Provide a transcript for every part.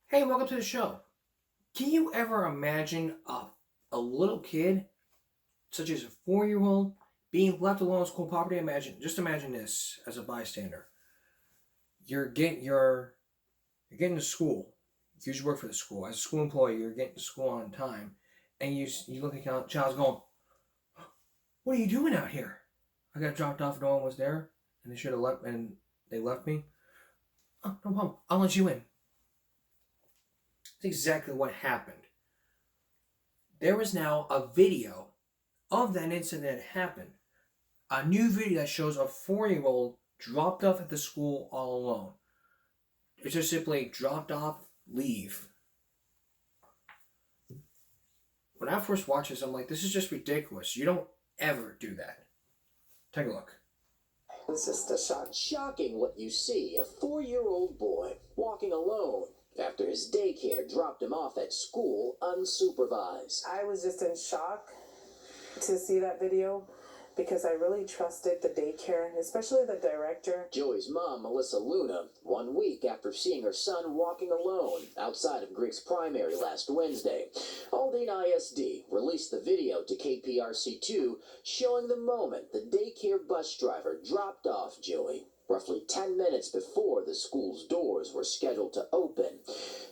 Hey, welcome to the show. Can you ever imagine a little kid, such as a 4-year-old, being left alone on school property? Just imagine this as a bystander. You're getting to school. You usually work for the school. As a school employee, you're getting to school on time, and you look at the child's going, "What are you doing out here? I got dropped off. No one was there, and they should have left, and they left me. Oh, no problem. I'll let you in." That's exactly what happened. There is now a video of that incident that happened. A new video that shows a 4-year-old dropped off at the school all alone. It's just simply dropped off, leave. When I first watched this, I'm like, this is just ridiculous. You don't ever do that. Take a look. It's just a shocking what you see. A 4-year-old boy walking alone after his daycare dropped him off at school unsupervised. I was just in shock to see that video because I really trusted the daycare, especially the director. Joey's mom, Melissa Luna, 1 week after seeing her son walking alone outside of Griggs Primary last Wednesday. Aldine ISD released the video to KPRC2 showing the moment the daycare bus driver dropped off Joey roughly 10 minutes before the school's doors were scheduled to open.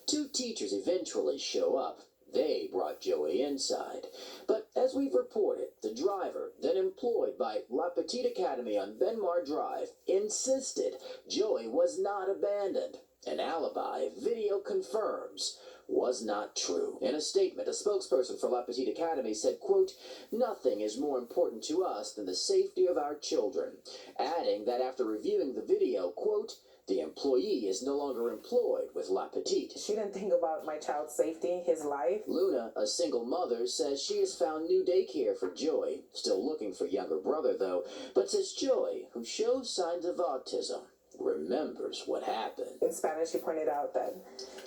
Two teachers eventually show up. They brought Joey inside. But as we've reported, the driver, then employed by La Petite Academy on Benmar Drive, insisted Joey was not abandoned. An alibi video confirms was not true. In a statement, a spokesperson for La Petite Academy said, quote, "Nothing is more important to us than the safety of our children," adding that after reviewing the video, quote, "The employee is no longer employed with La Petite." She didn't think about my child's safety, his life. Luna, a single mother, says she has found new daycare for Joey. Still looking for younger brother, though, but says Joey, who shows signs of autism, remembers what happened. In Spanish, she pointed out that,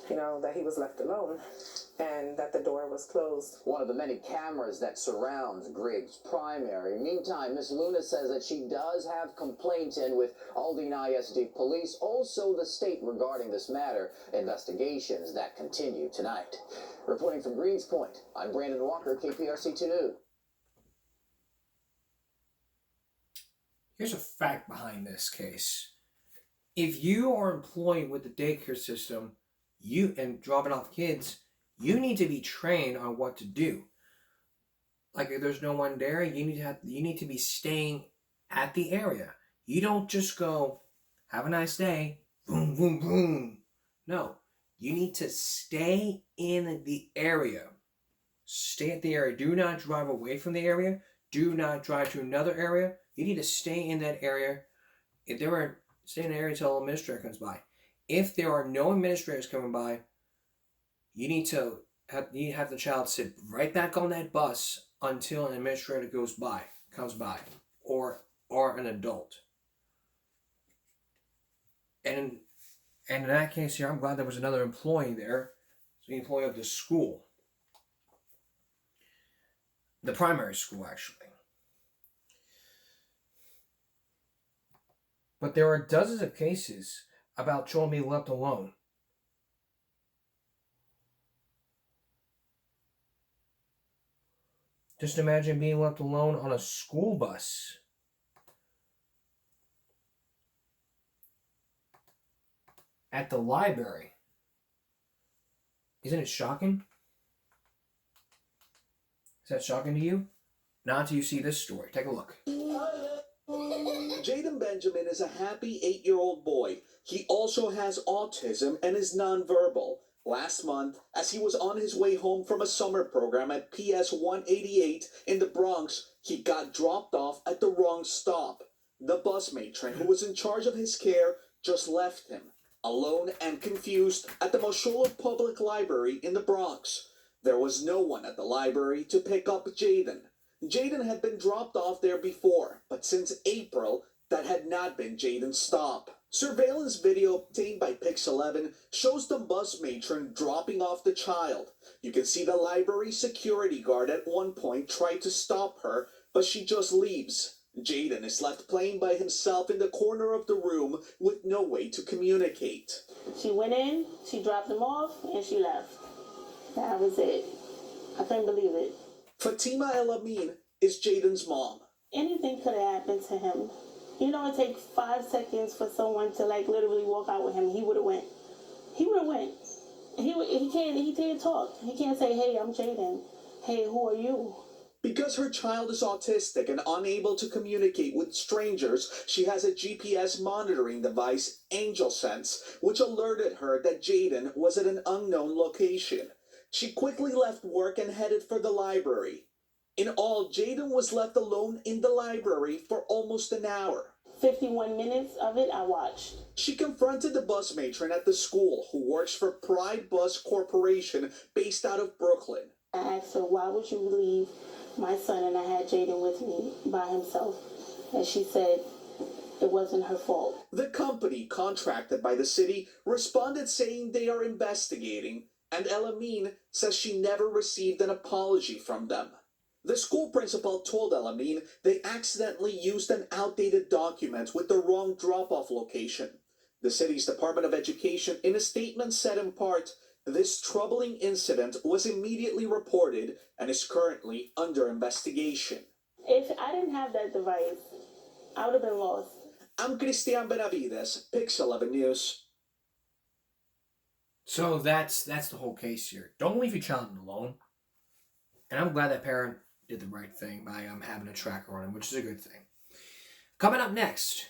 that he was left alone and that the door was closed. One of the many cameras that surrounds Griggs Primary. Meantime, Miss Luna says that she does have complaints in with Aldine ISD police, also the state regarding this matter, investigations that continue tonight. Reporting from Greens Point, I'm Brandon Walker, KPRC2 News. Here's a fact behind this case. If you are employed with the daycare system, and dropping off kids, you need to be trained on what to do. Like if there's no one there, you need to be staying at the area. You don't just go, "Have a nice day," boom, boom, boom. No, you need to stay in the area. Stay at the area. Do not drive away from the area. Do not drive to another area. You need to stay in that area. Stay in the area until an administrator comes by. If there are no administrators coming by, you need to have the child sit right back on that bus until an administrator comes by, or an adult. And in that case here, I'm glad there was another employee there, the employee of the school, the primary school actually. But there are dozens of cases about children being left alone. Just imagine being left alone on a school bus. At the library. Isn't it shocking? Is that shocking to you? Not until you see this story. Take a look. Jaden Benjamin is a happy 8-year-old boy. He also has autism and is nonverbal. Last month, as he was on his way home from a summer program at PS 188 in the Bronx, he got dropped off at the wrong stop. The bus matron who was in charge of his care just left him, alone and confused, at the Moshola Public Library in the Bronx. There was no one at the library to pick up Jaden. Jaden had been dropped off there before, but since April, that had not been Jaden's stop. Surveillance video obtained by Pix11 shows the bus matron dropping off the child. You can see the library security guard at one point try to stop her, but she just leaves. Jaden is left playing by himself in the corner of the room with no way to communicate. She went in, she dropped him off, and she left. That was it. I couldn't believe it. Fatima El Amin is Jaden's mom. Anything could have happened to him. You know, it takes 5 seconds for someone to literally walk out with him. He would have went. He would have went. He can't talk. He can't say, hey, I'm Jaden. Hey, who are you? Because her child is autistic and unable to communicate with strangers, she has a GPS monitoring device, AngelSense, which alerted her that Jaden was at an unknown location. She quickly left work and headed for the library. In all, Jaden was left alone in the library for almost an hour. 51 minutes of it I watched. She confronted the bus matron at the school, who works for Pride Bus Corporation based out of Brooklyn. I asked her, why would you leave my son, and I had Jaden with me by himself? And she said it wasn't her fault. The company, contracted by the city, responded saying they are investigating, and El Amin says she never received an apology from them. The school principal told El Amin they accidentally used an outdated document with the wrong drop-off location. The city's Department of Education, in a statement, said in part, this troubling incident was immediately reported and is currently under investigation. If I didn't have that device, I would have been lost. I'm Cristian Benavides, Pix 11 News. So that's the whole case here. Don't leave your child alone. And I'm glad that parent did the right thing by having a tracker on him, which is a good thing. Coming up next,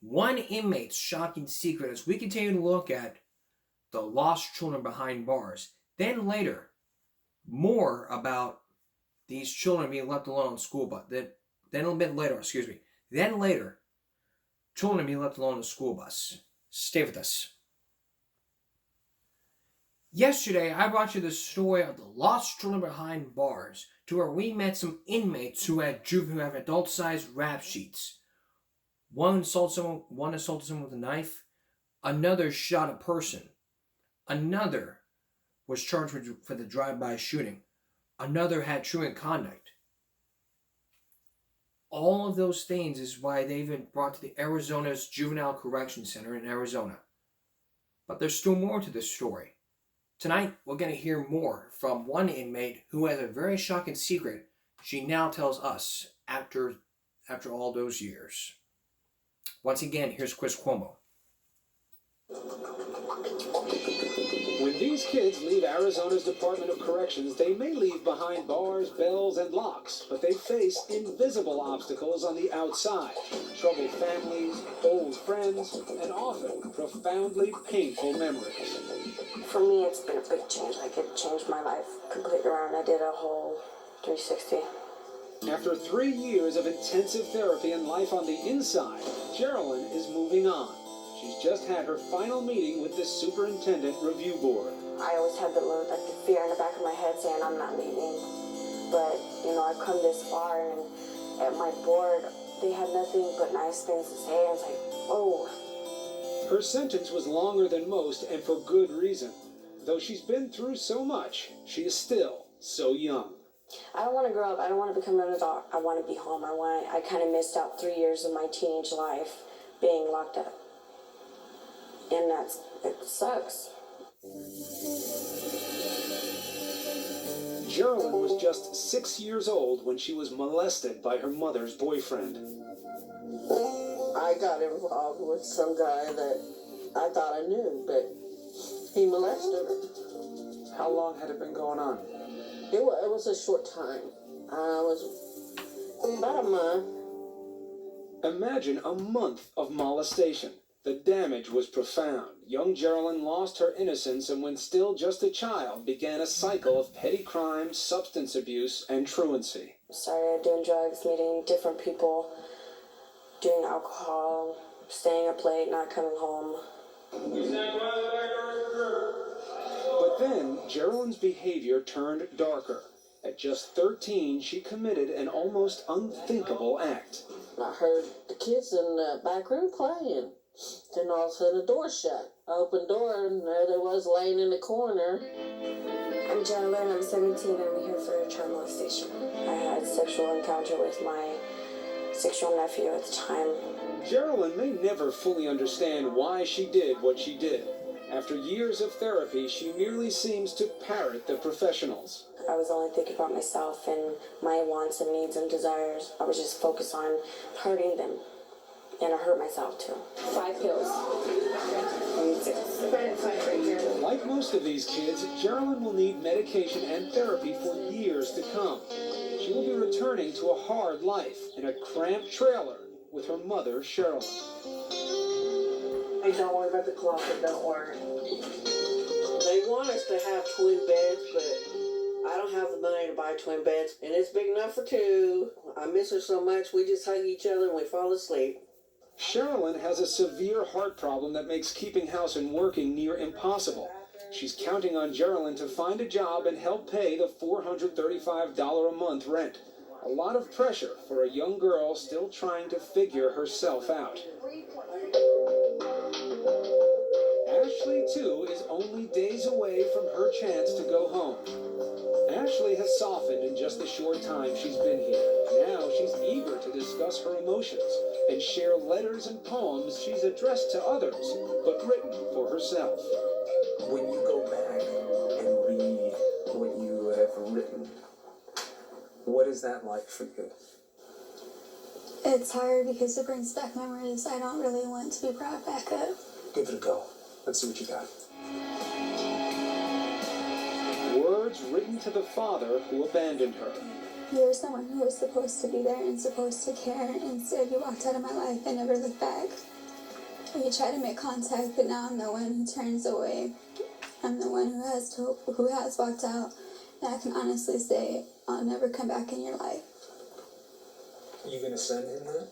one inmate's shocking secret as we continue to look at the lost children behind bars. Then later, more about these children being left alone on school bus. Then a bit later, Then later, children being left alone on the school bus. Stay with us. Yesterday, I brought you the story of the lost children behind bars, to where we met some inmates who have adult-sized rap sheets. One assaulted someone with a knife. Another shot a person. Another was charged for the drive-by shooting. Another had truant conduct. All of those things is why they've been brought to the Arizona's Juvenile Correction Center in Arizona. But there's still more to this story. Tonight, we're going to hear more from one inmate who has a very shocking secret she now tells us after all those years. Once again, here's Chris Cuomo. When these kids leave Arizona's Department of Corrections, they may leave behind bars, bells, and locks, but they face invisible obstacles on the outside. Troubled families, old friends, and often profoundly painful memories. For me, it's been a big change. Like, it changed my life completely around. I did a whole 360. After 3 years of intensive therapy and life on the inside, Geraldine is moving on. She's just had her final meeting with the Superintendent Review Board. I always had the fear in the back of my head saying I'm not leaving. But, I've come this far, and at my board, they had nothing but nice things to say. I was like, oh. Her sentence was longer than most, and for good reason. Though she's been through so much, she is still so young. I don't want to grow up. I don't want to become an adult. I want to be home. I kind of missed out 3 years of my teenage life being locked up. And it sucks. Geraldine was just 6 years old when she was molested by her mother's boyfriend. I got involved with some guy that I thought I knew, but he molested her. How long had it been going on? It was a short time. It was about a month. Imagine a month of molestation. The damage was profound. Young Geraldine lost her innocence and when still just a child began a cycle of petty crimes, substance abuse, and truancy. Started doing drugs, meeting different people, doing alcohol, staying up late, not coming home. But then, Geraldine's behavior turned darker. At just 13, she committed an almost unthinkable act. I heard the kids in the back room playing. Then all of a sudden the door shut. I opened the door and there they was laying in the corner. I'm Geraldine, I'm 17, I'm here for child molestation. I had a sexual encounter with my 6-year-old nephew at the time. Geraldine may never fully understand why she did what she did. After years of therapy, she merely seems to parrot the professionals. I was only thinking about myself and my wants and needs and desires. I was just focused on hurting them. And I hurt myself too. 5 pills. Like most of these kids, Geraldine will need medication and therapy for years to come. She will be returning to a hard life in a cramped trailer with her mother, Sherilyn. Hey, don't worry about the closet, don't worry. They want us to have twin beds, but I don't have the money to buy twin beds, and it's big enough for 2. I miss her so much, we just hug each other and we fall asleep. Sherilyn has a severe heart problem that makes keeping house and working near impossible. She's counting on Geraldine to find a job and help pay the $435 a month rent. A lot of pressure for a young girl still trying to figure herself out. Ashley, too, is only days away from her chance to go home. Ashley has softened in just the short time she's been here. Now she's eager to discuss her emotions and share letters and poems she's addressed to others, but written for herself. When you go back and read what you have written, what is that like for you? It's hard because it brings back memories I don't really want to be brought back up. Give it a go. Let's see what you got. Words written to the father who abandoned her. You're someone who was supposed to be there and supposed to care. Instead, you walked out of my life and never looked back. You try to make contact, but now I'm the one who turns away. I'm the one who has walked out. And I can honestly say, I'll never come back in your life. You gonna send him that?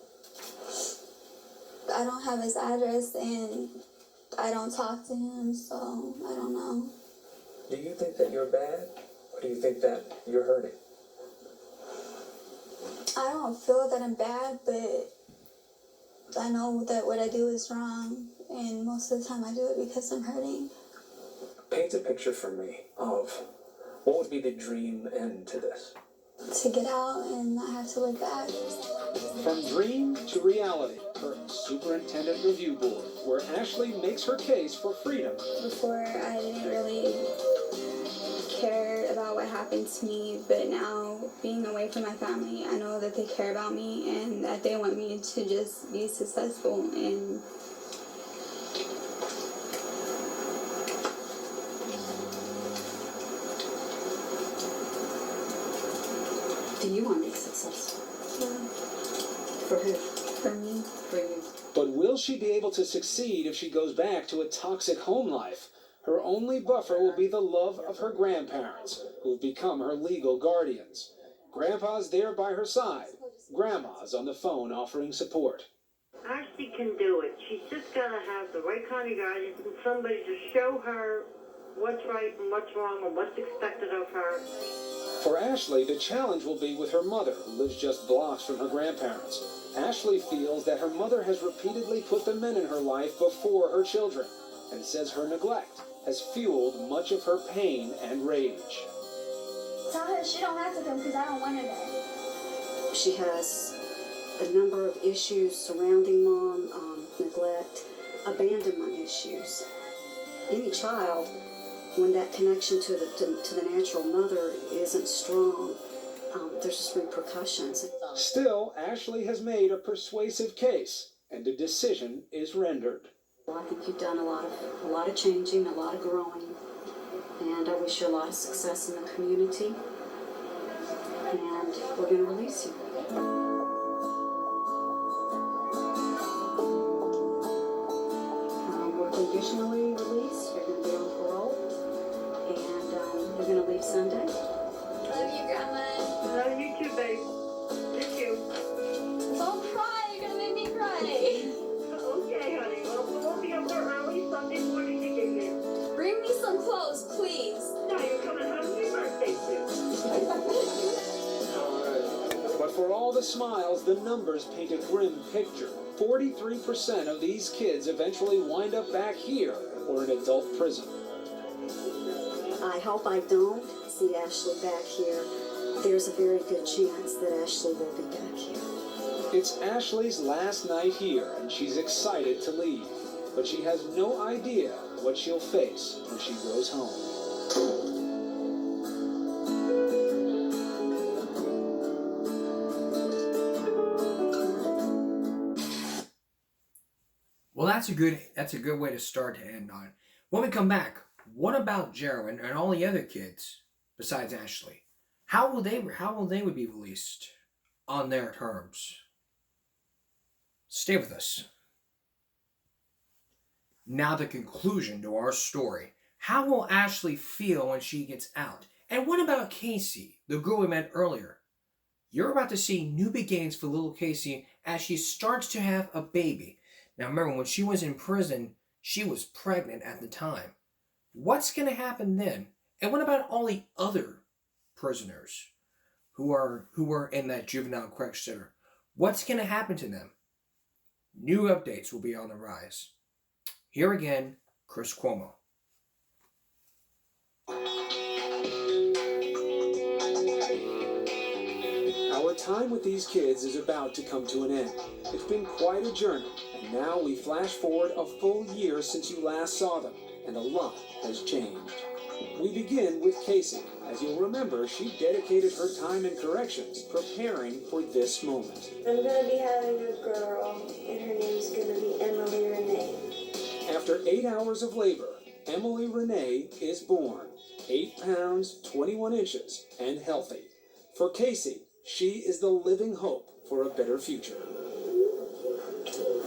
I don't have his address and I don't talk to him, so I don't know. Do you think that you're bad, or do you think that you're hurting? I don't feel that I'm bad, but I know that what I do is wrong, and most of the time I do it because I'm hurting. Paint a picture for me of what would be the dream end to this. To get out and not have to look back. From dream to reality, her Superintendent Review Board, where Ashley makes her case for freedom. Before, I didn't really care about what happened to me, but now, being away from my family, I know that they care about me and that they want me to just be successful and do you want to be successful? yeah, For who? for me. For you. But will she be able to succeed if she goes back to a toxic home life? Her only buffer will be the love of her grandparents, who've become her legal guardians. Grandpa's there by her side. Grandma's on the phone offering support. Ashley can do it. She's just got to have the right kind of guidance and somebody to show her what's right and what's wrong and what's expected of her. For Ashley, the challenge will be with her mother, who lives just blocks from her grandparents. Ashley feels that her mother has repeatedly put the men in her life before her children, and says her neglect has fueled much of her pain and rage. Tell her she don't have to come because I don't want her there. She has a number of issues surrounding mom, neglect, abandonment issues. Any child, when that connection to the natural mother isn't strong, there's just repercussions. Still, Ashley has made a persuasive case, and a decision is rendered. Well, I think you've done a lot of changing, a lot of growing, and I wish you a lot of success in the community. And we're going to release you. We're conditionally released. You're going to be on parole, and you're going to leave Sunday. Love you, Grandma. Love you too, babe. Miss you. Don't cry, you're gonna make me cry. Okay, honey. Well, we'll be up there early Sunday morning to get there. Bring me some clothes, please. No, you're coming home for your birthday soon. But for all the smiles, the numbers paint a grim picture. 43% of these kids eventually wind up back here or in adult prison. I hope I don't see Ashley back here. There's a very good chance that Ashley will be back here. It's Ashley's last night here, and she's excited to leave. But she has no idea what she'll face when she goes home. Well, that's a good way to start to end on. When we come back, what about Jerwin and all the other kids besides Ashley? How will they be released on their terms? Stay with us. Now the conclusion to our story. How will Ashley feel when she gets out? And what about Casey, the girl we met earlier? You're about to see new beginnings for little Casey as she starts to have a baby. Now remember, when she was in prison, she was pregnant at the time. What's going to happen then? And what about all the other prisoners who are in that juvenile correction center? What's going to happen to them? New updates will be on the rise. Here again, Chris Cuomo. Our time with these kids is about to come to an end. It's been quite a journey, and now we flash forward a full year since you last saw them, and a lot has changed. We begin with Casey. As you'll remember, she dedicated her time in corrections preparing for this moment. I'm gonna be having a girl, and her name's gonna be Emily Renee. After 8 hours of labor, Emily Renee is born, 8 pounds, 21 inches, and healthy. For Casey, she is the living hope for a better future.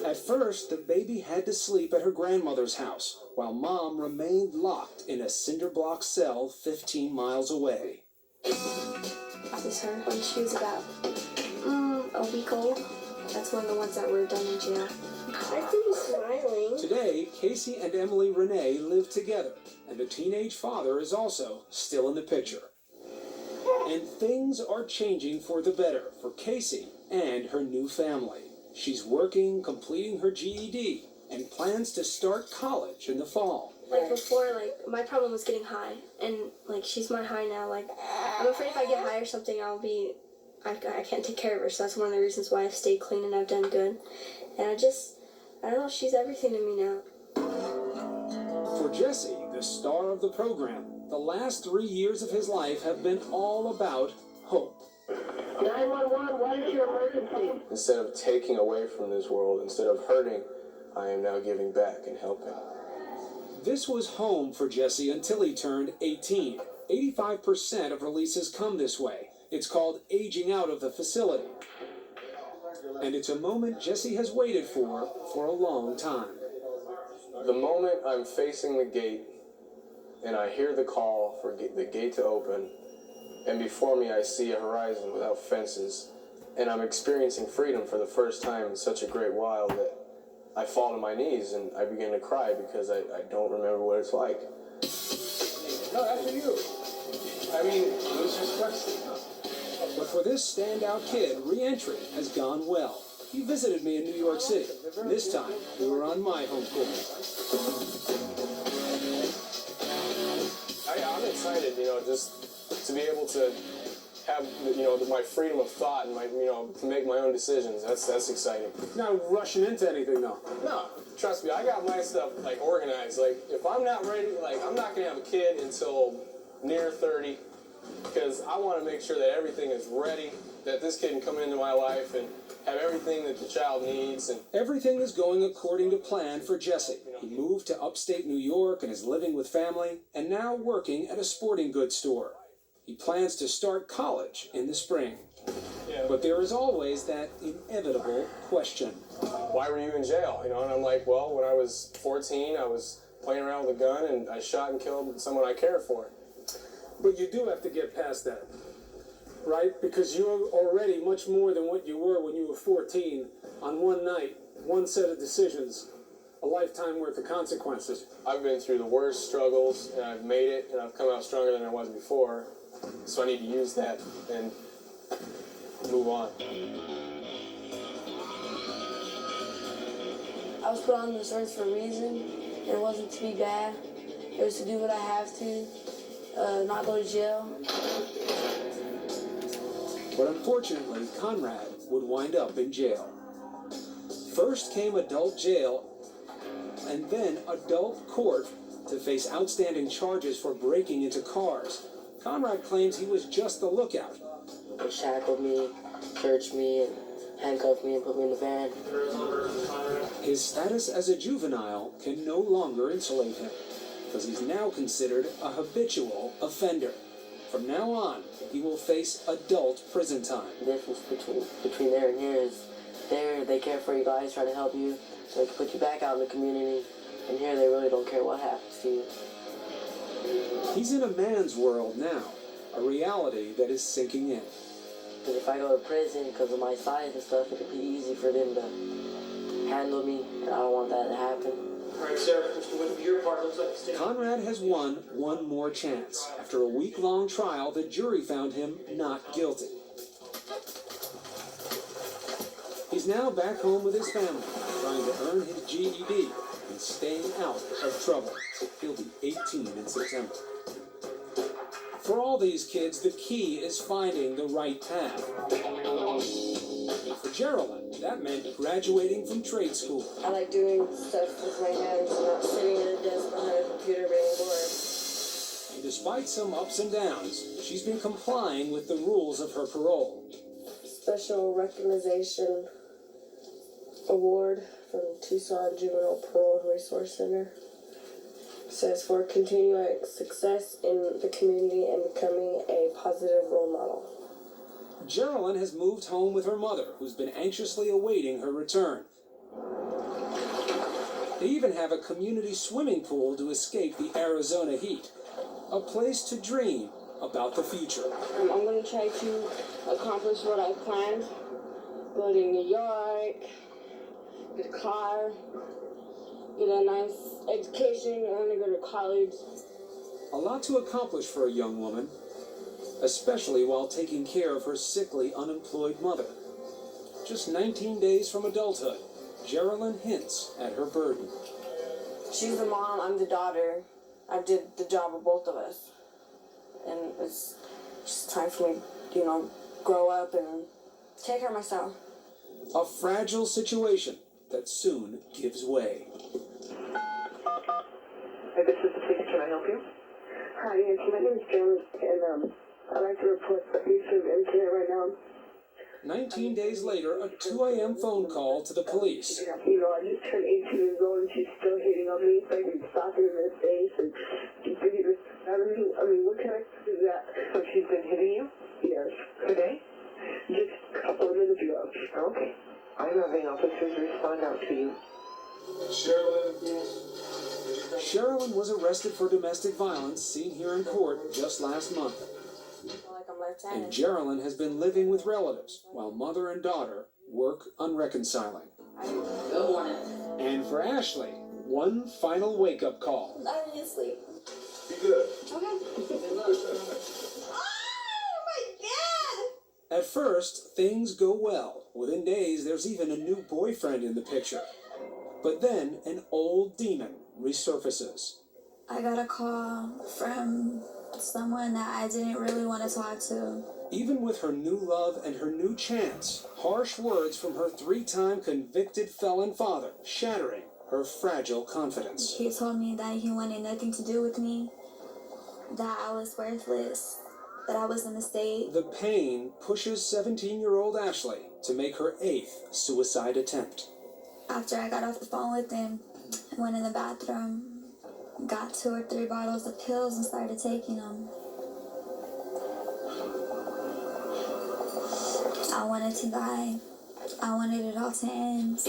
At first, the baby had to sleep at her grandmother's house, while Mom remained locked in a cinder block cell 15 miles away. This is her when she was about a week old. That's one of the ones that were done in jail. I see you smiling. Today, Casey and Emily Renee live together, and the teenage father is also still in the picture. And things are changing for the better for Casey and her new family. She's working, completing her GED, and plans to start college in the fall. Like before, my problem was getting high, and she's my high now. I'm afraid if I get high or something, I can't take care of her. So that's one of the reasons why I've stayed clean and I've done good. And I don't know, she's everything to me now. For Jesse, the star of the program, the last 3 years of his life have been all about hope. 911, what is your emergency? Instead of taking away from this world, instead of hurting, I am now giving back and helping. This was home for Jesse until he turned 18. 85% of releases come this way. It's called aging out of the facility. And it's a moment Jesse has waited for a long time. The moment I'm facing the gate and I hear the call for the gate to open, and before me I see a horizon without fences, and I'm experiencing freedom for the first time in such a great while that I fall to my knees and I begin to cry because I don't remember what it's like. No, after you. I mean, it was just question. But for this standout kid, re-entry has gone well. He visited me in New York City. This time, we were on my home court. I'm excited, just to be able to have, my freedom of thought and to make my own decisions. That's exciting. You're not rushing into anything, though. No, trust me, I got my stuff, organized. If I'm not ready, I'm not going to have a kid until near 30, because I want to make sure that everything is ready, that this kid can come into my life and have everything that the child needs. And everything is going according to plan for Jesse. He moved to upstate New York and is living with family, and now working at a sporting goods store. He plans to start college in the spring. Yeah. But there is always that inevitable question. Why were you in jail? And I'm like, well, when I was 14, I was playing around with a gun, and I shot and killed someone I cared for. But you do have to get past that, right? Because you're already much more than what you were when you were 14 on one night, one set of decisions, a lifetime worth of consequences. I've been through the worst struggles, and I've made it, and I've come out stronger than I was before. So I need to use that and move on. I was put on this earth for a reason. It wasn't to be bad. It was to do what I have to. Not go to jail. But unfortunately, Conrad would wind up in jail. First came adult jail, and then adult court to face outstanding charges for breaking into cars. Conrad claims he was just the lookout. They shackled me, searched me, and handcuffed me and put me in the van. His status as a juvenile can no longer insulate him, because he's now considered a habitual offender. From now on, he will face adult prison time. The difference between there and here is there they care for you guys, try to help you, so they can put you back out in the community. And here they really don't care what happens to you. He's in a man's world now, a reality that is sinking in. Because if I go to prison because of my size and stuff, it could be easy for them to handle me, and I don't want that to happen. All right, Sarah, Mr. Whitman, your part looks like it's Conrad has won one more chance. After a week-long trial, the jury found him not guilty. He's now back home with his family, trying to earn his GED and staying out of trouble. He'll be 18 in September. For all these kids, the key is finding the right path. For Geraldine, that meant graduating from trade school. I like doing stuff with my hands, not sitting at a desk behind a computer being bored. And despite some ups and downs, she's been complying with the rules of her parole. Special recognition award from Tucson Juvenile Parole Resource Center. Says for continuing success in the community and becoming a positive role model. Geraldine has moved home with her mother, who's been anxiously awaiting her return. They even have a community swimming pool to escape the Arizona heat. A place to dream about the future. I'm going to try to accomplish what I planned. Go to New York, get a car, get a nice education. I want to go to college. A lot to accomplish for a young woman, especially while taking care of her sickly, unemployed mother. Just 19 days from adulthood, Geraldine hints at her burden. She's the mom, I'm the daughter. I did the job of both of us. And it's just time for me, grow up and take care of myself. A fragile situation that soon gives way. Hey, this is the police. Can I help you? Hi, yes, my name is Jones, and I'd like to report a piece of incident right now. 19 days later, a 2 a.m. phone call to the police. I just turned 18 years old, and she's still hitting on me, so I can stop her in the face and continue to what can I do that? So she's been hitting you? Yes. Today? Just a couple of minutes ago. Okay. I'm having officers respond out to you. Geraldine was arrested for domestic violence, seen here in court just last month. And Geraldine has been living with relatives, while mother and daughter work on reconciling. Good morning. And for Ashley, one final wake-up call. I need to sleep. Be good. Okay. At first, things go well. Within days, there's even a new boyfriend in the picture. But then, an old demon resurfaces. I got a call from someone that I didn't really want to talk to. Even with her new love and her new chance, harsh words from her 3-time convicted felon father, shattering her fragile confidence. He told me that he wanted nothing to do with me, that I was worthless, that I was a mistake. The pain pushes 17-year-old Ashley to make her 8th suicide attempt. After I got off the phone with him, I went in the bathroom, got 2 or 3 bottles of pills and started taking them. I wanted to die. I wanted it all to end.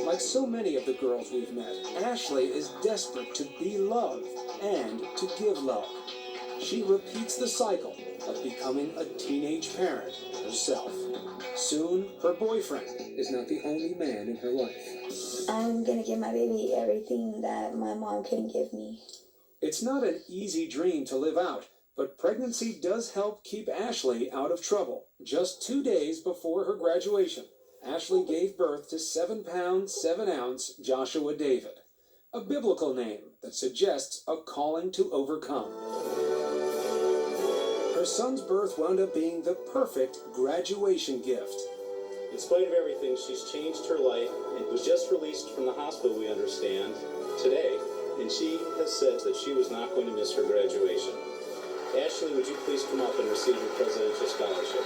Like so many of the girls we've met, Ashley is desperate to be loved and to give love. She repeats the cycle of becoming a teenage parent herself. Soon, her boyfriend is not the only man in her life. I'm gonna give my baby everything that my mom couldn't give me. It's not an easy dream to live out, but pregnancy does help keep Ashley out of trouble. Just 2 days before her graduation, Ashley gave birth to 7-pound, 7-ounce Joshua David, a biblical name that suggests a calling to overcome. Her son's birth wound up being the perfect graduation gift. In spite of everything, she's changed her life and was just released from the hospital, we understand, today. And she has said that she was not going to miss her graduation. Ashley, would you please come up and receive your presidential scholarship?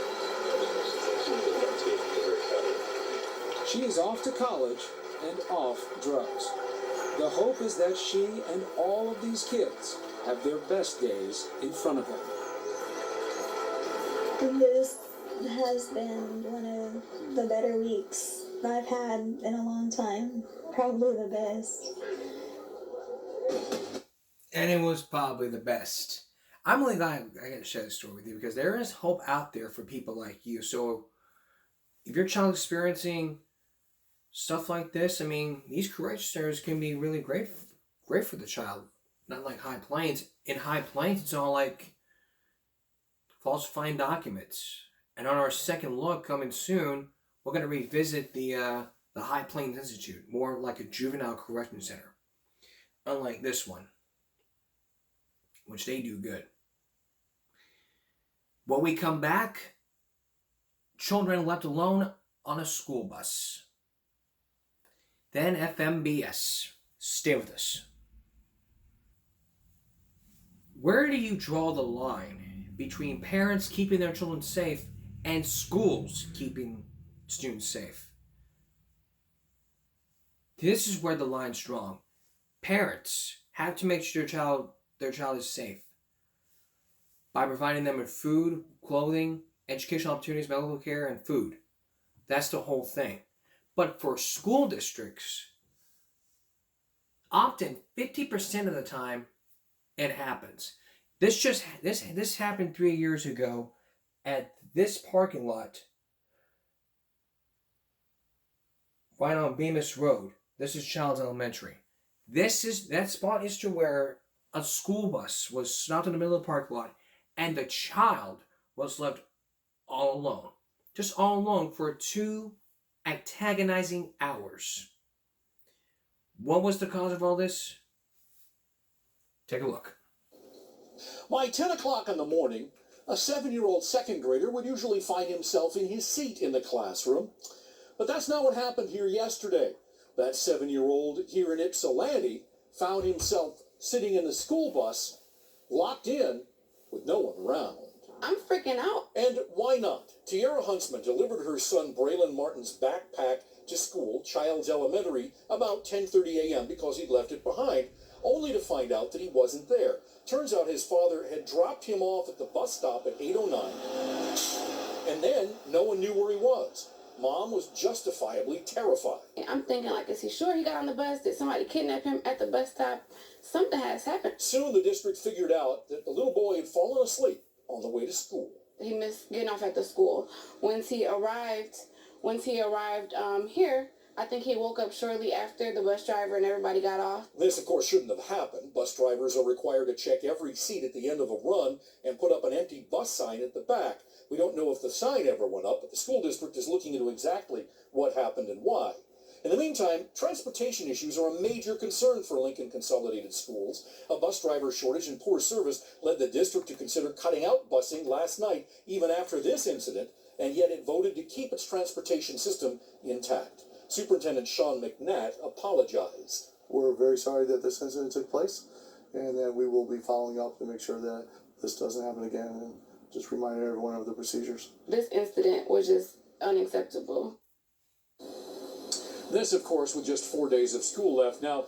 She is off to college and off drugs. The hope is that she and all of these kids have their best days in front of them. This has been one of the better weeks I've had in a long time. Probably the best. And it was probably the best. I'm really glad I got to share this story with you because there is hope out there for people like you. So if your child is experiencing stuff like this, I mean, these correction centers can be really great for the child. Not like High Plains. In High Plains, it's all like falsifying documents. And on our second look coming soon, we're going to revisit the High Plains Institute, more like a juvenile correction center. Unlike this one, which they do good. When we come back, children left alone on a school bus. Then FMBS. Stay with us. Where do you draw the line between parents keeping their children safe and schools keeping students safe? This is where the line's drawn. Parents have to make sure their child is safe by providing them with food, clothing, educational opportunities, medical care, and food. That's the whole thing. But for school districts, often 50% of the time, it happens. This happened 3 years ago at this parking lot right on Bemis Road. This is Childs Elementary. That spot is to where a school bus was stopped in the middle of the parking lot and the child was left all alone. Just all alone for 2 antagonizing hours. What was the cause of all this? Take a look. By 10 o'clock in the morning, a 7-year-old second grader would usually find himself in his seat in the classroom. But that's not what happened here yesterday. That 7-year-old here in Ypsilanti found himself sitting in the school bus, locked in, with no one around. I'm freaking out. And why not? Tiara Huntsman delivered her son Braylon Martin's backpack to school, Childs Elementary, about 10:30 a.m. because he'd left it behind, only to find out that he wasn't there. Turns out his father had dropped him off at the bus stop at 8:09, and then no one knew where he was. Mom was justifiably terrified. I'm thinking, like, is he sure he got on the bus? Did somebody kidnap him at the bus stop? Something has happened. Soon the district figured out that the little boy had fallen asleep on the way to school. He missed getting off at the school. Once he arrived here, I think he woke up shortly after the bus driver and everybody got off. This, of course, shouldn't have happened. Bus drivers are required to check every seat at the end of a run and put up an empty bus sign at the back. We don't know if the sign ever went up, but the school district is looking into exactly what happened and why. In the meantime, transportation issues are a major concern for Lincoln Consolidated Schools. A bus driver shortage and poor service led the district to consider cutting out busing last night, even after this incident, and yet it voted to keep its transportation system intact. Superintendent Sean McNatt apologized. We're very sorry that this incident took place, and that we will be following up to make sure that this doesn't happen again, and just reminding everyone of the procedures. This incident was just unacceptable. This, of course, with just 4 days of school left. Now,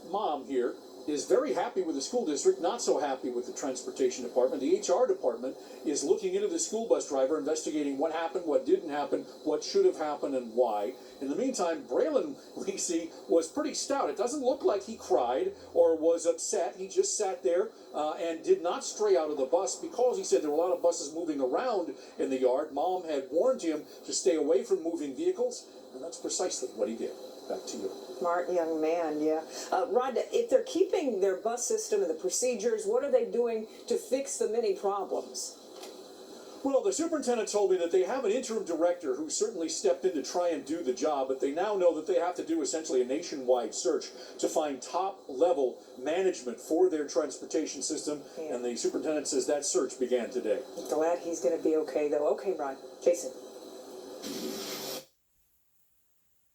Mom here is very happy with the school district, not so happy with the transportation department. The HR department is looking into the school bus driver, investigating what happened, what didn't happen, what should have happened, and why. In the meantime, Braylon Lisi was pretty stout. It doesn't look like he cried or was upset. He just sat there and did not stray out of the bus because he said there were a lot of buses moving around in the yard. Mom had warned him to stay away from moving vehicles, and that's precisely what he did. Back to you. Smart young man, yeah. Rhonda, if they're keeping their bus system and the procedures, what are they doing to fix the many problems? Well, the superintendent told me that they have an interim director who certainly stepped in to try and do the job, but they now know that they have to do essentially a nationwide search to find top-level management for their transportation system, and the superintendent says that search began today. Glad he's going to be okay, though. Okay, Ron. Jason.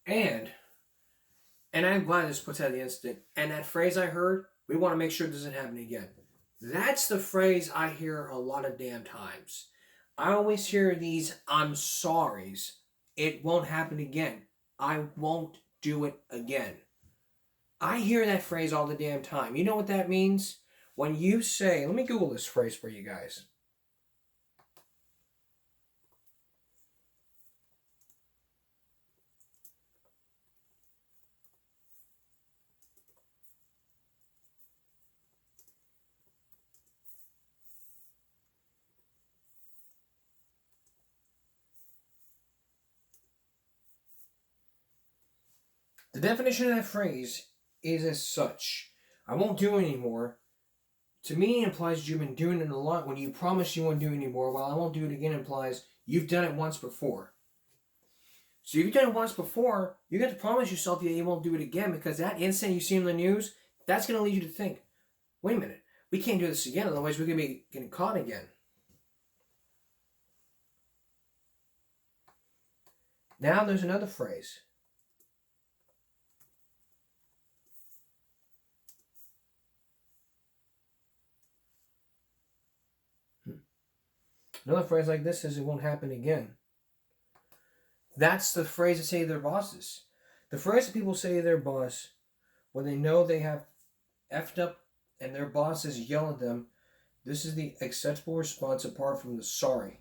And I'm glad this puts out the incident. And that phrase I heard, we want to make sure it doesn't happen again. That's the phrase I hear a lot of damn times. I always hear these I'm sorries. It won't happen again. I won't do it again. I hear that phrase all the damn time. You know what that means? When you say, let me Google this phrase for you guys. The definition of that phrase is as such. I won't do it anymore. To me, it implies you've been doing it a lot. When you promise you won't do it anymore, while I won't do it again implies you've done it once before. So if you've done it once before, you got to promise yourself that you won't do it again, because that incident you see in the news, that's going to lead you to think, wait a minute, we can't do this again, otherwise we're going to be getting caught again. Now there's another phrase. Another phrase like this is, it won't happen again. That's the phrase they say to their bosses. The phrase that people say to their boss when they know they have effed up and their bosses yell at them, this is the acceptable response apart from the sorry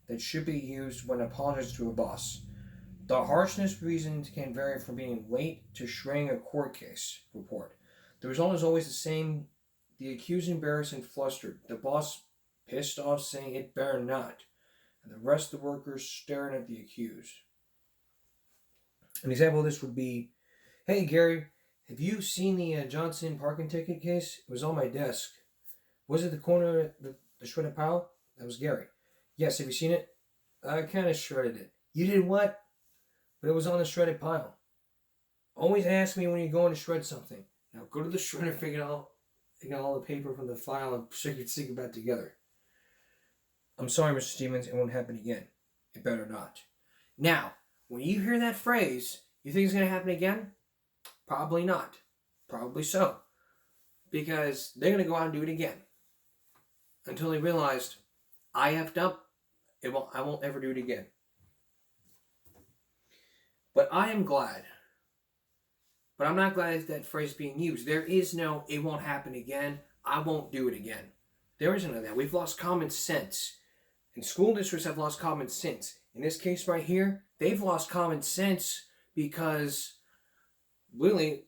that should be used when apologizing to a boss. The harshness reasons can vary from being late to shredding a court case report. The result is always the same. The accused embarrassed and flustered. The boss pissed off, saying it better not, and the rest of the workers staring at the accused. An example of this would be, hey Gary, have you seen the Johnson parking ticket case? It was on my desk. Was it the corner of the shredded pile? That was Gary. Yes, have you seen it? I kind of shredded it. You did what? But it was on the shredded pile. Always ask me when you're going to shred something. Now go to the shredder, take all the paper from the file and stick it back together. I'm sorry, Mr. Stevens, it won't happen again. It better not. Now, when you hear that phrase, you think it's going to happen again? Probably not. Probably so. Because they're going to go out and do it again. Until they realized, I effed up, I won't ever do it again. But I am glad. But I'm not glad that phrase is being used. There is no, it won't happen again, I won't do it again. There isn't none of that. We've lost common sense. And school districts have lost common sense. In this case right here, they've lost common sense because, really,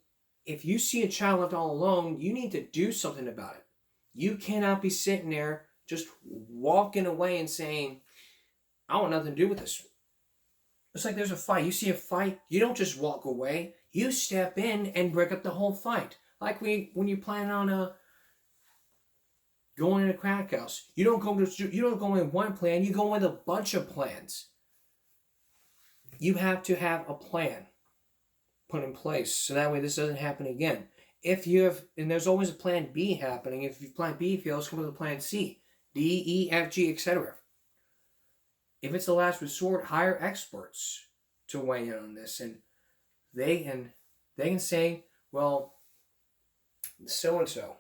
if you see a child left all alone, you need to do something about it. You cannot be sitting there just walking away and saying, I want nothing to do with this. It's like there's a fight. You see a fight, you don't just walk away. You step in and break up the whole fight. Like when you plan on going in a crack house. You don't go with one plan, you go with a bunch of plans. You have to have a plan put in place so that way this doesn't happen again. And there's always a plan B happening. If plan B fails, come with a plan C, D, E, F, G, etc. If it's the last resort, hire experts to weigh in on this, and they can say, well, so and so.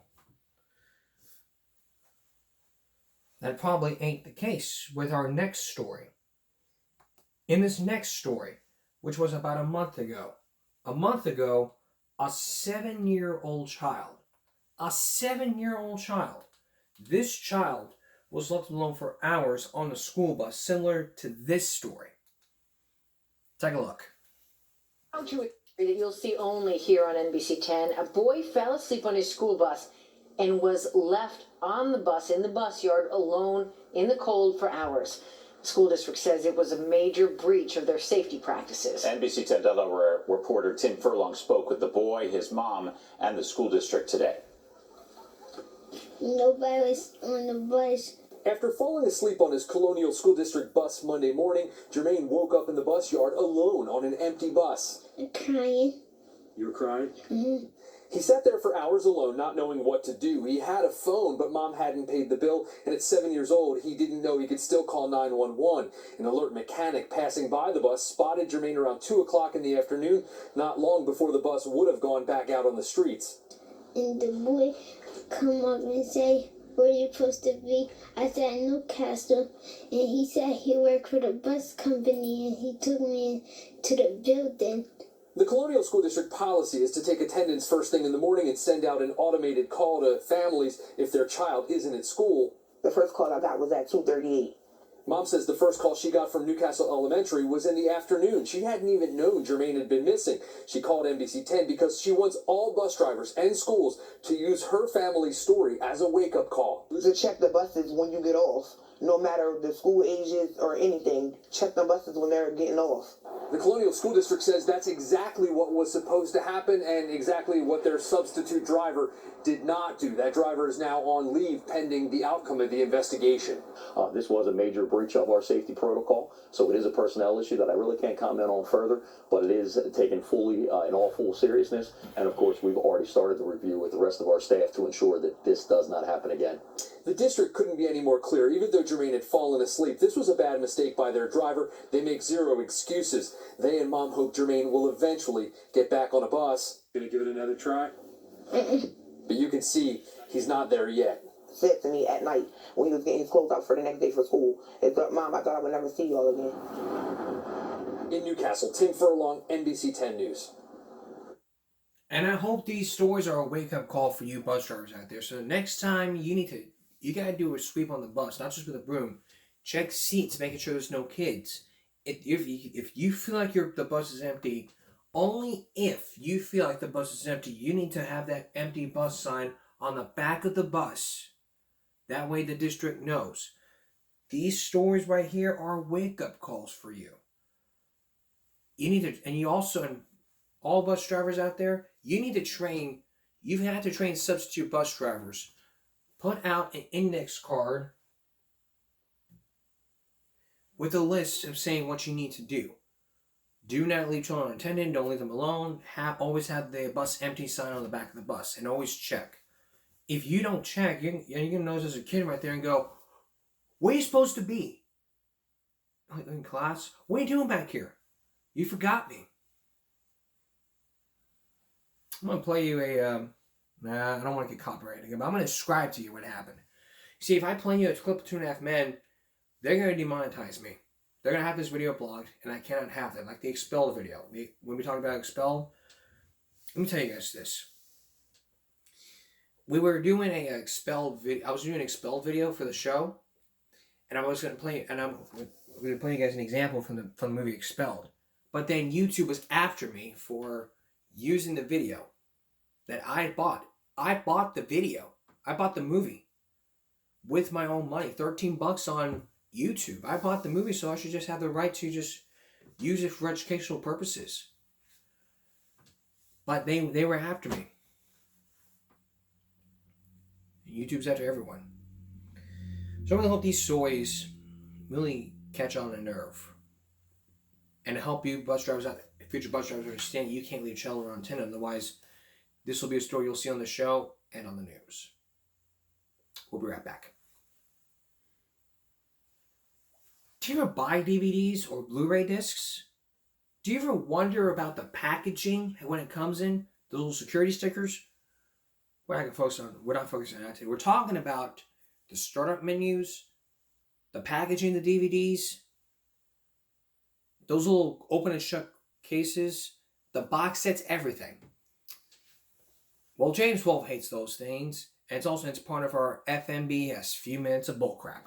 That probably ain't the case with our next story. In this next story, which was about a month ago, a 7-year-old child, this child was left alone for hours on the school bus, similar to this story. Take a look. To a story that you'll see only here on NBC 10. A boy fell asleep on his school bus and was left on the bus, in the bus yard, alone in the cold for hours. The school district says it was a major breach of their safety practices. NBC 10 Delaware reporter Tim Furlong spoke with the boy, his mom, and the school district today. Nobody was on the bus. After falling asleep on his Colonial School District bus Monday morning, Jermaine woke up in the bus yard alone on an empty bus. I'm crying. You were crying? Mm-hmm. He sat there for hours alone, not knowing what to do. He had a phone, but Mom hadn't paid the bill, and at 7 years old, he didn't know he could still call 911. An alert mechanic passing by the bus spotted Jermaine around 2 o'clock in the afternoon, not long before the bus would have gone back out on the streets. And the boy come up and say, "Where you supposed to be?" I said, "Newcastle." And he said he worked for the bus company, and he took me to the building. The Colonial School District policy is to take attendance first thing in the morning and send out an automated call to families if their child isn't at school. The first call I got was at 2:38. Mom says the first call she got from Newcastle Elementary was in the afternoon. She hadn't even known Jermaine had been missing. She called NBC 10 because she wants all bus drivers and schools to use her family's story as a wake-up call. To check the buses when you get off, no matter the school ages or anything. Check the buses when they're getting off. The Colonial School District says that's exactly what was supposed to happen and exactly what their substitute driver did not do. That driver is now on leave pending the outcome of the investigation. This was a major breach of our safety protocol, so it is a personnel issue that I really can't comment on further, but it is taken fully in all full seriousness, and of course we've already started the review with the rest of our staff to ensure that this does not happen again. The district couldn't be any more clear. Even though Jermaine had fallen asleep, this was a bad mistake by their driver. They make zero excuses. They and Mom hope Jermaine will eventually get back on a bus. Gonna give it another try? But you can see he's not there yet. Said to me at night when he was getting his clothes out for the next day for school, "It's Mom, I thought I would never see y'all again." In Newcastle, Tim Furlong, NBC 10 News. And I hope these stories are a wake-up call for you bus drivers out there. So the next time you gotta do a sweep on the bus, not just with a broom. Check seats, making sure there's no kids. If you feel like the bus is empty, only if you feel like the bus is empty, you need to have that empty bus sign on the back of the bus. That way the district knows. These stories right here are wake-up calls for you. You need to, and you also, and all bus drivers out there, you've had to train substitute bus drivers. Put out an index card with a list of saying what you need to do. Do not leave children unattended. Don't leave them alone. Always have the bus empty sign on the back of the bus, and always check. If you don't check, you're going to notice there's a kid right there and go, "Where are you supposed to be?" In class? "What are you doing back here? You forgot me." I'm going to play you a... I don't want to get copyrighted, but I'm going to describe to you what happened. See, if I play you a clip of 2.5 Men, they're going to demonetize me. They're going to have this video blocked, and I cannot have that. Like the Expelled video. When we talk about Expelled, let me tell you guys this. We were doing a Expelled video. I was doing an Expelled video for the show, and I was going to play, and I'm going to play you guys an example from the movie Expelled. But then YouTube was after me for using the video that I bought. I bought the video. I bought the movie with my own money. $13 on YouTube. I bought the movie, so I should just have the right to just use it for educational purposes. But they were after me. YouTube's after everyone. So I really hope these stories really catch on a nerve. And help you bus drivers out, future bus drivers understand you can't leave children unattended. Otherwise, this will be a story you'll see on the show and on the news. We'll be right back. Do you ever buy DVDs or Blu-ray discs? Do you ever wonder about the packaging when it comes in? The little security stickers? We're not focusing on that today. We're talking about the startup menus, the packaging of the DVDs, those little open and shut cases, the box sets, everything. Well, James Wolfe hates those things, and it's part of our FMBS, Few Minutes of Bullcrap.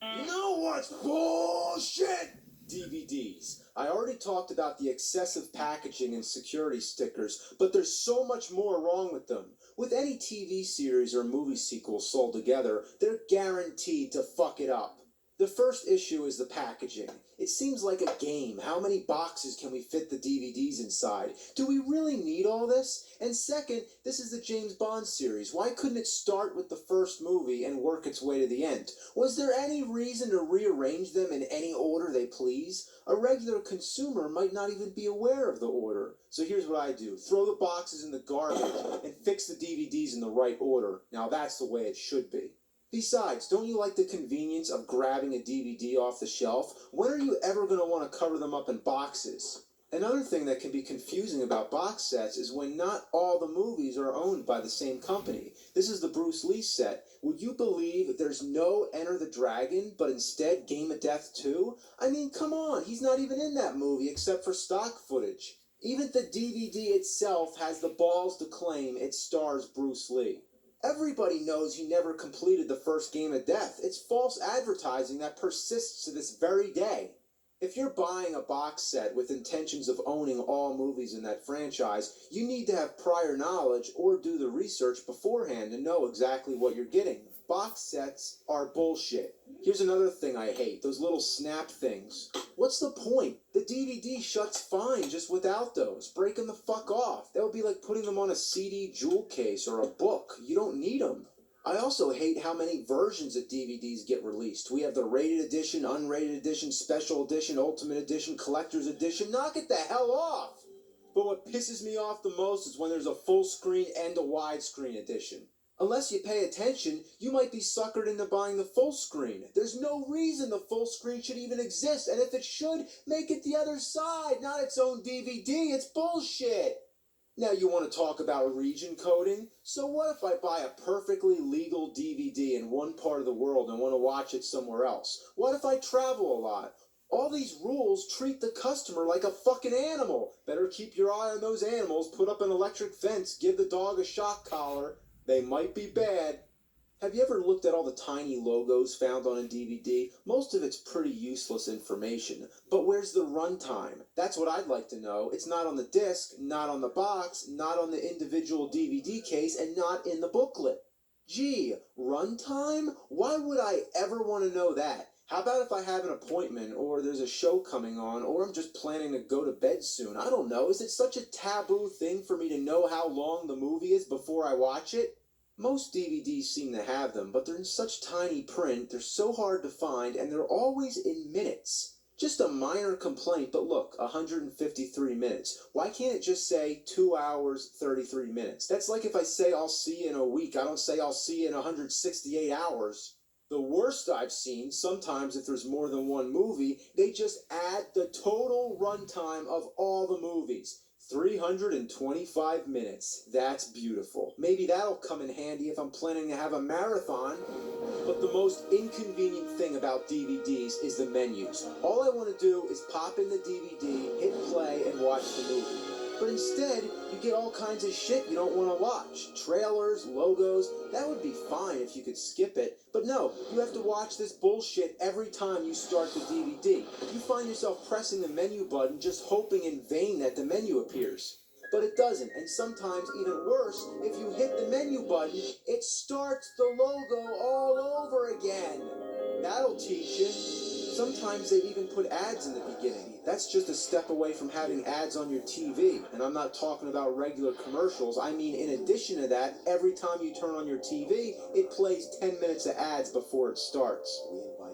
You know what's bullshit? DVDs. I already talked about the excessive packaging and security stickers, but there's so much more wrong with them. With any TV series or movie sequel sold together, they're guaranteed to fuck it up. The first issue is the packaging. It seems like a game. How many boxes can we fit the DVDs inside? Do we really need all this? And second, this is the James Bond series. Why couldn't it start with the first movie and work its way to the end? Was there any reason to rearrange them in any order they please? A regular consumer might not even be aware of the order. So here's what I do. Throw the boxes in the garbage and fix the DVDs in the right order. Now that's the way it should be. Besides, don't you like the convenience of grabbing a DVD off the shelf? When are you ever going to want to cover them up in boxes? Another thing that can be confusing about box sets is when not all the movies are owned by the same company. This is the Bruce Lee set. Would you believe there's no Enter the Dragon, but instead Game of Death 2? I mean, come on, he's not even in that movie except for stock footage. Even the DVD itself has the balls to claim it stars Bruce Lee. Everybody knows he never completed the first Game of Death. It's false advertising that persists to this very day. If you're buying a box set with intentions of owning all movies in that franchise, you need to have prior knowledge or do the research beforehand to know exactly what you're getting. Box sets are bullshit. Here's another thing I hate, those little snap things. What's the point? The DVD shuts fine just without those. Break them the fuck off. That would be like putting them on a CD jewel case or a book. You don't need them. I also hate how many versions of DVDs get released. We have the rated edition, unrated edition, special edition, ultimate edition, collector's edition. Knock it the hell off! But what pisses me off the most is when there's a full screen and a widescreen edition. Unless you pay attention, you might be suckered into buying the full screen. There's no reason the full screen should even exist, and if it should, make it the other side, not its own DVD. It's bullshit! Now you want to talk about region coding? So what if I buy a perfectly legal DVD in one part of the world and want to watch it somewhere else? What if I travel a lot? All these rules treat the customer like a fucking animal. Better keep your eye on those animals, put up an electric fence, give the dog a shock collar. They might be bad. Have you ever looked at all the tiny logos found on a DVD? Most of it's pretty useless information. But where's the runtime? That's what I'd like to know. It's not on the disc, not on the box, not on the individual DVD case, and not in the booklet. Gee, runtime? Why would I ever want to know that? How about if I have an appointment, or there's a show coming on, or I'm just planning to go to bed soon? I don't know. Is it such a taboo thing for me to know how long the movie is before I watch it? Most DVDs seem to have them, but they're in such tiny print, they're so hard to find, and they're always in minutes. Just a minor complaint, but look, 153 minutes. Why can't it just say 2 hours, 33 minutes? That's like if I say I'll see you in a week. I don't say I'll see you in 168 hours. The worst I've seen, sometimes if there's more than one movie, they just add the total runtime of all the movies. 325 minutes. That's beautiful. Maybe that'll come in handy if I'm planning to have a marathon. But the most inconvenient thing about DVDs is the menus. All I want to do is pop in the DVD, hit play, and watch the movie. But instead, you get all kinds of shit you don't want to watch. Trailers, logos, that would be fine if you could skip it. But no, you have to watch this bullshit every time you start the DVD. You find yourself pressing the menu button just hoping in vain that the menu appears. But it doesn't, and sometimes even worse, if you hit the menu button, it starts the logo all over again. That'll teach you. Sometimes they even put ads in the beginning. That's just a step away from having ads on your TV. And I'm not talking about regular commercials. I mean, in addition to that, every time you turn on your TV, it plays 10 minutes of ads before it starts.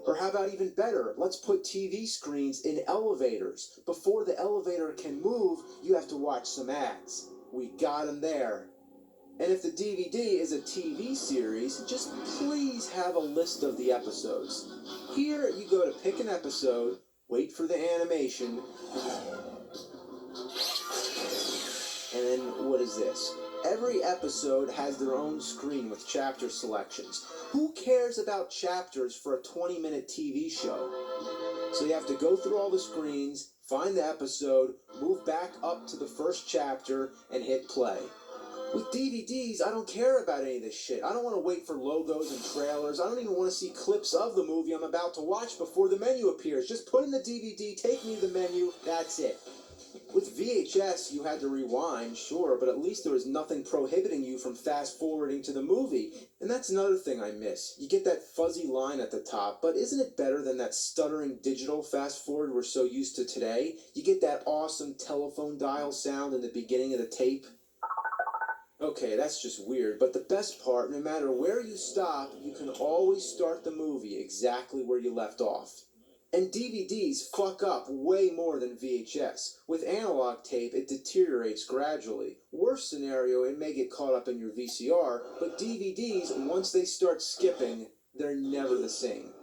Or how about even better? Let's put TV screens in elevators. Before the elevator can move, you have to watch some ads. We got them there. And if the DVD is a TV series, just please have a list of the episodes. Here, you go to pick an episode, wait for the animation, and then what is this? Every episode has their own screen with chapter selections. Who cares about chapters for a 20-minute TV show? So you have to go through all the screens, find the episode, move back up to the first chapter, and hit play. With DVDs, I don't care about any of this shit. I don't want to wait for logos and trailers. I don't even want to see clips of the movie I'm about to watch before the menu appears. Just put in the DVD, take me to the menu, that's it. With VHS, you had to rewind, sure, but at least there was nothing prohibiting you from fast-forwarding to the movie. And that's another thing I miss. You get that fuzzy line at the top, but isn't it better than that stuttering digital fast-forward we're so used to today? You get that awesome telephone dial sound in the beginning of the tape. Okay, that's just weird, but the best part, no matter where you stop, you can always start the movie exactly where you left off. And DVDs fuck up way more than VHS. With analog tape, it deteriorates gradually. Worst scenario, it may get caught up in your VCR, but DVDs, once they start skipping, they're never the same.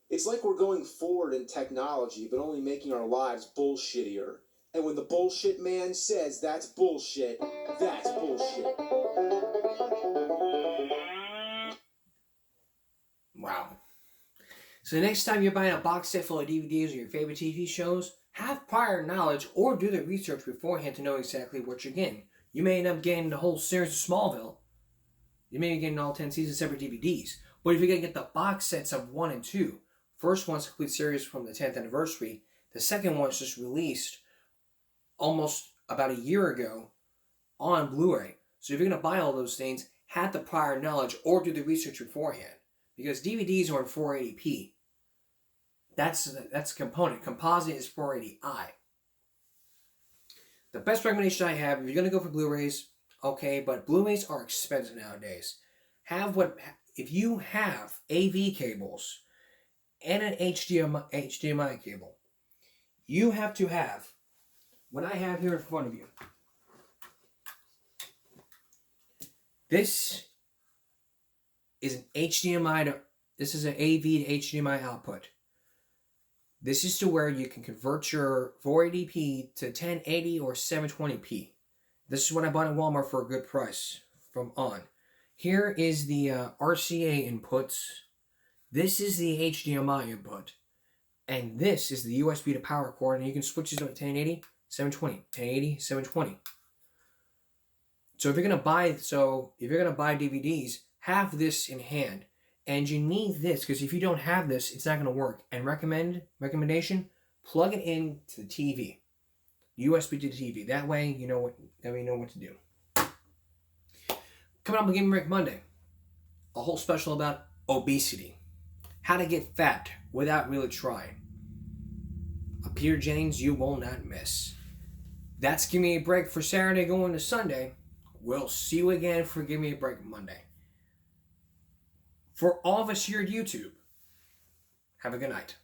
It's like we're going forward in technology, but only making our lives bullshittier. And when the bullshit man says that's bullshit, that's bullshit. Wow. So the next time you're buying a box set full of DVDs of your favorite TV shows, have prior knowledge or do the research beforehand to know exactly what you're getting. You may end up getting the whole series of Smallville. You may be getting all 10 seasons separate DVDs. But if you're going to get the box sets of 1 and 2, first one's a complete series from the 10th anniversary. The second one's just released almost about a year ago on Blu-ray. So if you're going to buy all those things, have the prior knowledge or do the research beforehand. Because DVDs are in 480p. That's a component. Composite is 480i. The best recommendation I have, if you're going to go for Blu-rays, okay, but Blu-rays are expensive nowadays. If you have AV cables and an HDMI cable, you have to have what I have here in front of you. This is an HDMI this is an AV to HDMI output. This is to where you can convert your 480p to 1080 or 720p. This is what I bought at Walmart for a good price from On. Here is the RCA inputs. This is the HDMI input. And this is the USB to power cord, and you can switch it to 1080, 720, 1080, 720. So if you're gonna buy DVDs, have this in hand. And you need this, because if you don't have this, it's not gonna work. And recommendation, plug it into the TV. USB to the TV. That way you know what to do. Coming up on Gaming Break Monday, a whole special about obesity. How to get fat without really trying. A Peter Jennings you will not miss. That's Give Me a Break for Saturday going to Sunday. We'll see you again for Give Me a Break Monday. For all of us here at YouTube, have a good night.